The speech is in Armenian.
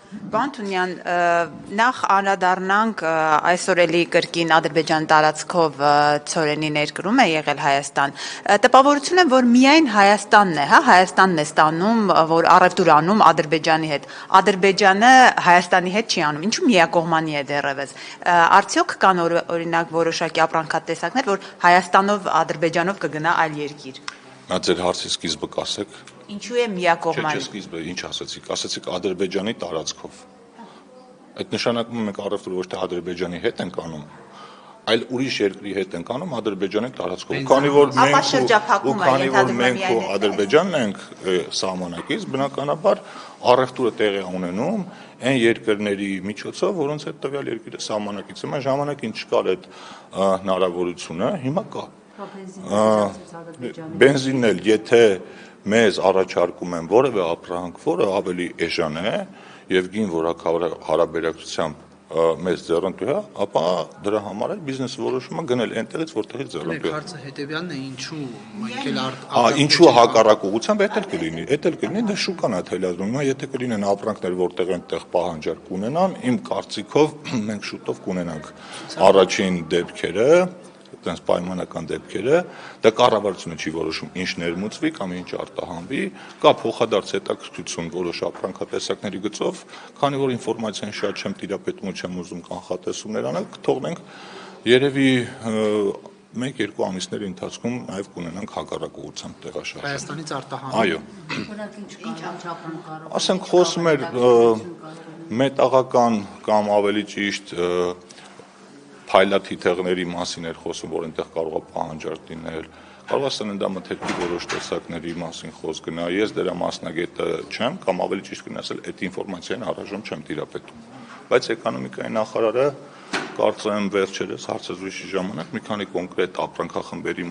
Պարոն Թունյան, նախ անդրադառնանք այսօր էլի կրկին Ադրբեջանի տարածքով ցորենի ներկրում է եղել Հայաստան։ Տպավորություն է, որ միայն Հայաստանն է, Հայաստանն է ստանում, որ առևտուր անում Ադրբեջանի հետ։ Ադրբեջանը Հայաստանի հետ չի անում։ Ինչու միակողմանի է դեռևս։ Արդյոք կան օրինակ որոշակի ապրանքատեսակներ, որ Հայաստանով Ադրբեջանով կգնա այլ երկիր։ Նա ձեր հարցի սկիզբը կասեք։ Ինչու է միակողմանի։ Չէ, սկիզբը ինչ ասացիք, ասացիք Ադրբեջանի տարածքով։ Այդ նշանակում է մենք առևտուրը ոչ թե Ադրբեջանի հետ ենք անում, այլ ուրիշ երկրի հետ ենք անում Ադրբեջանի տարածքով։ Քանի որ մենք ու Ադրբեջանն ենք սահմանակից, բնականաբար առևտուրը տեղի ունենում այն երկրների միջոցով, որոնց հետ տվյալ երկիրը սահմանակից է։ Այն ժամանակին չկար այդ հնարավորությունը, հիմա կա։ Բենզինն էլ, եթե մեզ առաջարկում են որևէ ապրանք, որը ավելի էժան է եւ գին որակահարաբերակցությամբ մեզ ձեռնտու է, ապա դրա համար էլ բիզնեսը որոշում է գնել այնտեղից, որտեղից ձեռնտու է։ Հարցը հետեւյալն է, ինչու մենք էլ ինչու հակառակ ուղղությամբ դա էլ կլինի, դա շուկան է թելադրում։ Հիմա եթե կլինեն ապրանքներ, որտեղ այնտեղ պահանջարկ ունենան, իմ կարծիքով մենք շուտով կունենանք առաջին դեպքերը, այդպես պայմանական դեպքերը, դա կառավարությունը չի որոշում ինչ ներմուծվի կամ ինչ արտահանվի, կա փոխադարձ հետաքրքրություն որոշ ապրանքատեսակների գծով, քանի որ ինֆորմացիան շատ չեմ տիրապետում ու չեմ ուզում կանխատեսումներ անել, կթողնենք երևի 1-2 ամիսների ընթացքում նաև կունենանք հակառակ ուղղությամբ տեղաշարժ։ Հայաստանից արտահանում։ Այո։ Ասենք խոսում էր մետաղական կամ ավելի ճիշտ փայլաթիթեղների մասին էր խոսում, որ այնտեղ կարող է պահանջարկ լինել։ Կարող է սննդամթերքի որոշ տեսակների մասին խոսք գնա։ Ես դրա մասնագետը չեմ, կամ ավելի ճիշտ կնասել, այդ ինֆորմացիան առայժմ չեմ տիրապետում։ Բայց էկոնոմիկայի նախարարը կարծեմ վերջերս հարցազրույցի ժամանակ մի քանի կոնկրետ ապրանքախմբերի